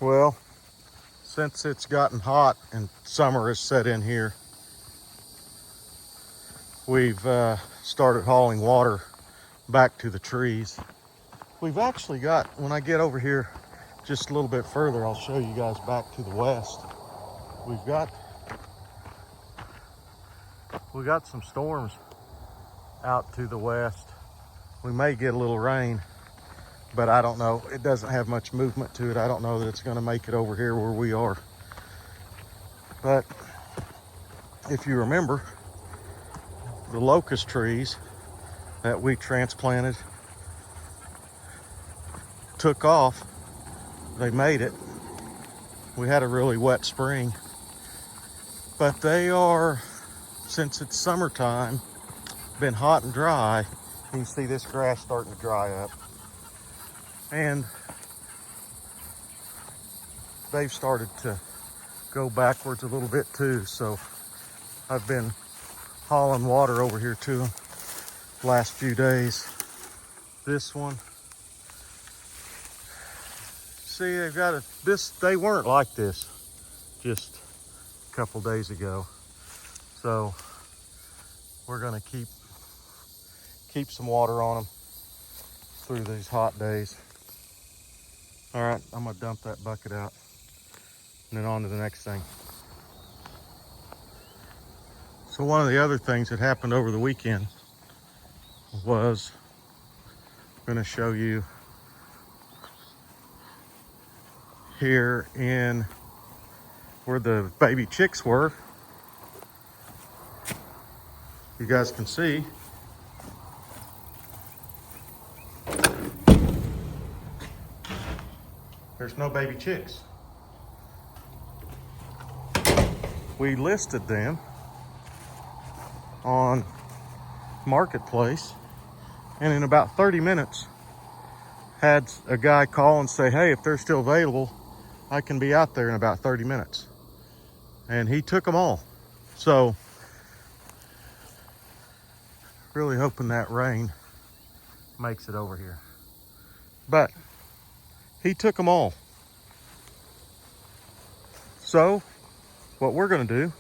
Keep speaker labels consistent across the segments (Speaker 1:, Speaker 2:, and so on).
Speaker 1: Well, since it's gotten hot and summer has set in here, we've started hauling water back to the trees. We've actually got, when I get over here just a little bit further, I'll show you guys back to the west. We got some storms out to the west. We may get a little rain, but I don't know. It doesn't have much movement to it. I don't know that it's going to make it over here where we are. But if you remember, the locust trees that we transplanted took off. They made it. We had a really wet spring, but they are, since it's summertime, been hot and dry. You can see this grass starting to dry up, and they've started to go backwards a little bit too. So I've been hauling water over here to them the last few days. This one, see, they've got they weren't like this just a couple days ago. So we're gonna keep some water on them through these hot days. All right, I'm gonna dump that bucket out and then on to the next thing. So one of the other things that happened over the weekend was, I'm gonna show you here in where the baby chicks were. You guys can see there's no baby chicks. We listed them on Marketplace, and in about 30 minutes had a guy call and say, hey, if they're still available, I can be out there in about 30 minutes. And he took them all. So really hoping that rain makes it over here. But he took them all. So what we're gonna do,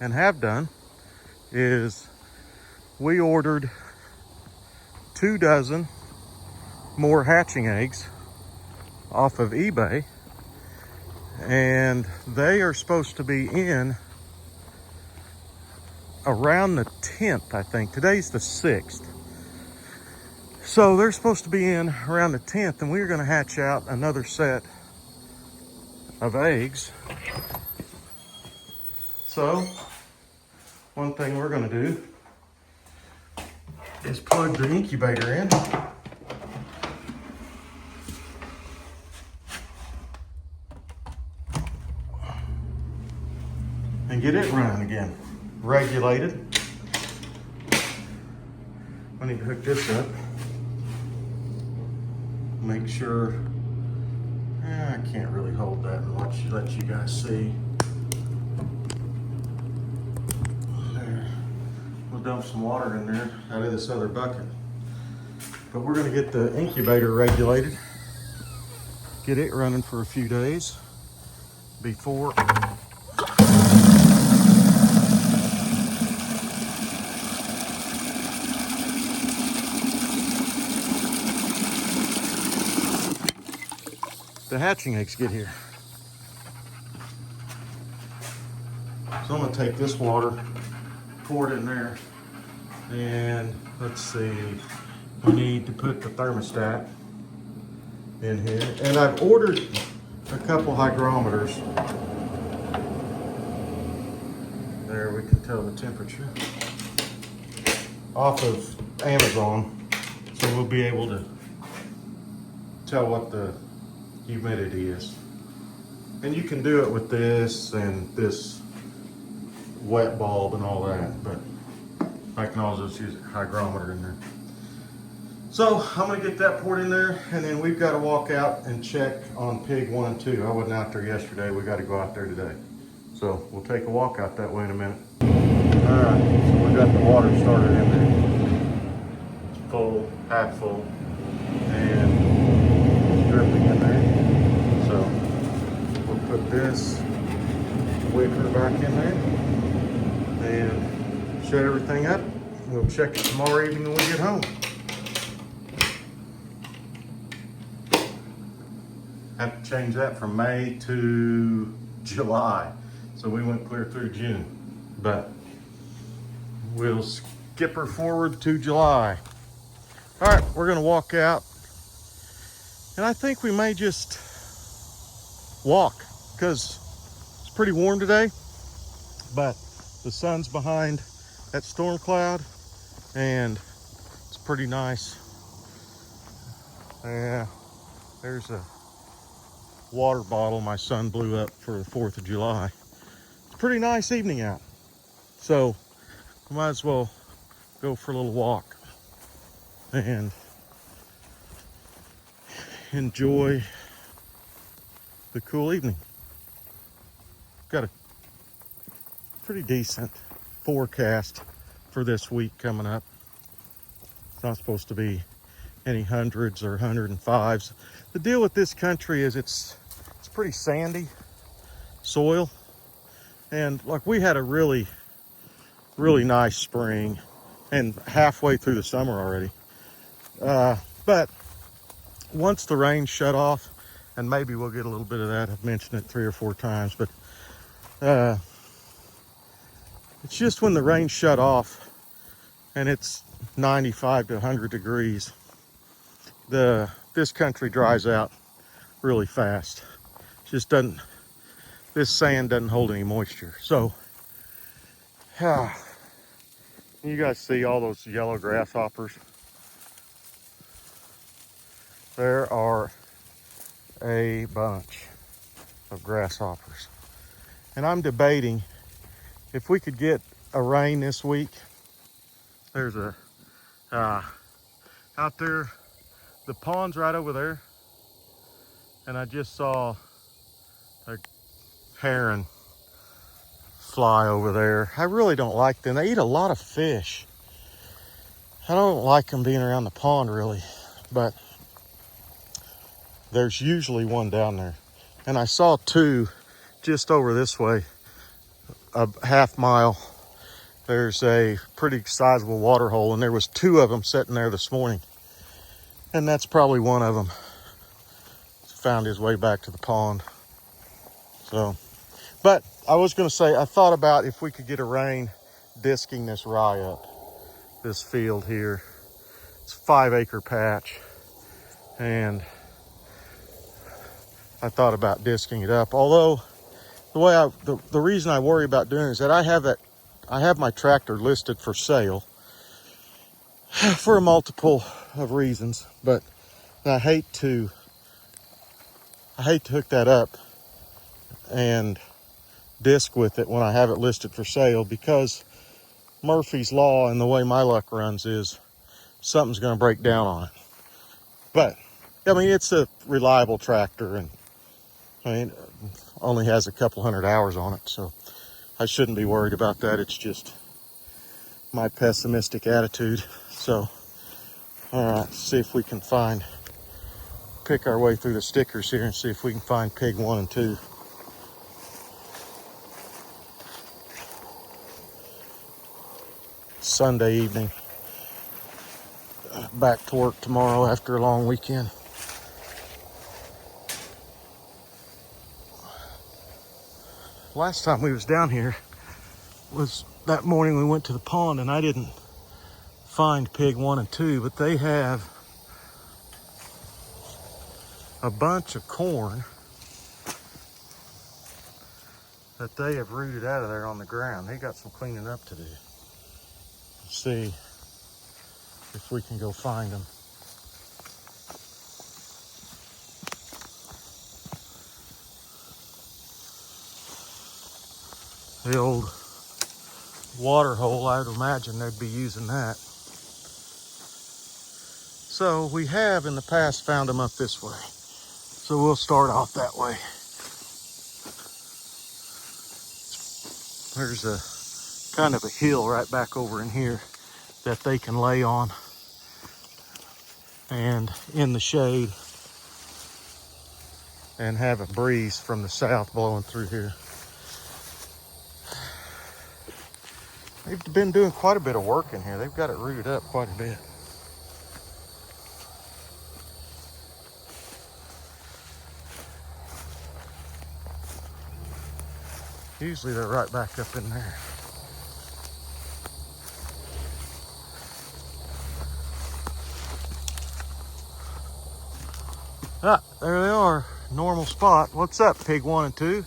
Speaker 1: and have done, is we ordered 2 dozen more hatching eggs off of eBay, and they are supposed to be in around the 10th, I think. Today's the 6th. So they're supposed to be in around the 10th, and we're gonna hatch out another set of eggs. So one thing we're gonna do is plug the incubator in. And get it running again, regulated. I need to hook this up. Make sure, I can't really hold that and let you guys see. There, we'll dump some water in there out of this other bucket. But we're gonna get the incubator regulated, get it running for a few days before the hatching eggs get here. So I'm gonna take this water, pour it in there, and let's see, we need to put the thermostat in here. And I've ordered a couple hygrometers. There, we can tell the temperature off of Amazon. So we'll be able to tell what the humidity is. And you can do it with this and this wet bulb and all that, but I can also just use a hygrometer in there. So I'm gonna get that poured in there, and then we've got to walk out and check on pig 1 and 2. I wasn't out there yesterday, we got to go out there today. So we'll take a walk out that way in a minute. All right, so we got the water started in there. It's full, half full, and it's dripping in there. So this wicker back in there and shut everything up. We'll check it tomorrow evening when we get home. Have to change that from May to July. So we went clear through June, but we'll skip her forward to July. All right, we're gonna walk out. And I think we may just walk because it's pretty warm today, but the sun's behind that storm cloud and it's pretty nice. Yeah, there's a water bottle my son blew up for the 4th of July. It's a pretty nice evening out. So we might as well go for a little walk and enjoy the cool evening. Got a pretty decent forecast for this week coming up. It's not supposed to be any hundreds or 105s. The deal with this country is it's pretty sandy soil, and like we had a really nice spring and halfway through the summer already, but once the rain shut off, and maybe we'll get a little bit of that, I've mentioned it 3 or 4 times, but it's just when the rain shut off and it's 95 to 100 degrees, this country dries out really fast. Just doesn't, this sand doesn't hold any moisture. So you guys see all those yellow grasshoppers? There are a bunch of grasshoppers. And I'm debating if we could get a rain this week. There's a, out there, the pond's right over there. And I just saw a heron fly over there. I really don't like them. They eat a lot of fish. I don't like them being around the pond really, but there's usually one down there. And I saw 2 just over this way, a half mile. There's a pretty sizable water hole, and there was 2 of them sitting there this morning. And that's probably one of them found his way back to the pond. So, but I was gonna say, I thought about if we could get a rain disking this rye up, this field here. It's a 5-acre patch, and I thought about disking it up. Although the reason I worry about doing it is that I have my tractor listed for sale for a multiple of reasons, but I hate to hook that up and disc with it when I have it listed for sale, because Murphy's Law and the way my luck runs is something's going to break down on it. But I mean, it's a reliable tractor, and I mean, only has a couple hundred hours on it, so I shouldn't be worried about that. It's just my pessimistic attitude. So, all right, see if we can pick our way through the stickers here and see if we can find pig 1 and 2. Sunday evening. Back to work tomorrow after a long weekend. Last time we was down here was that morning we went to the pond, and I didn't find pig 1 and 2, but they have a bunch of corn that they have rooted out of there on the ground. They got some cleaning up to do. Let's see if we can go find them. The old water hole, I would imagine they'd be using that. So we have in the past found them up this way. So we'll start off that way. There's a kind of a hill right back over in here that they can lay on, and in the shade. and have a breeze from the south blowing through here. They've been doing quite a bit of work in here. They've got it rooted up quite a bit. Usually they're right back up in there. Ah, there they are. Normal spot. What's up, pig 1 and 2?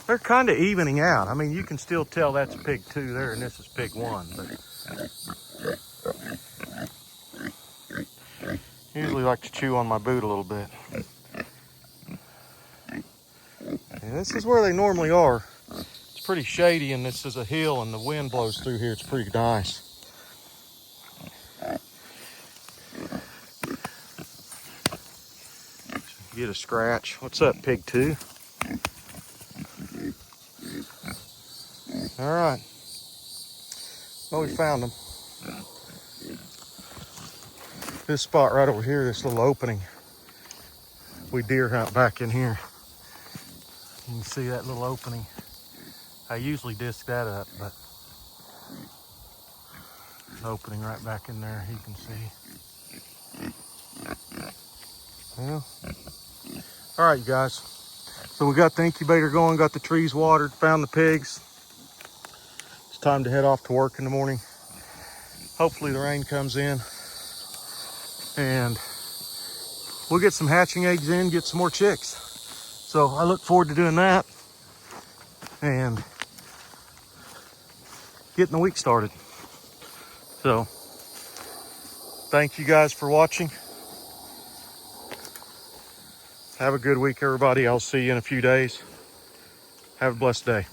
Speaker 1: They're kind of evening out. I mean, you can still tell that's pig 2 there and this is pig 1, but usually like to chew on my boot a little bit. And this is where they normally are. It's pretty shady and this is a hill and the wind blows through here. It's pretty nice. Get a scratch. What's up, pig 2? All right. Well, we found them. This spot right over here, this little opening, we deer hunt back in here. You can see that little opening. I usually disc that up, but an opening right back in there, you can see. Well, all right, you guys. So we got the incubator going, got the trees watered, found the pigs. It's time to head off to work in the morning. Hopefully the rain comes in and we'll get some hatching eggs in, get some more chicks. So I look forward to doing that and getting the week started. So thank you guys for watching. Have a good week, everybody. I'll see you in a few days. Have a blessed day.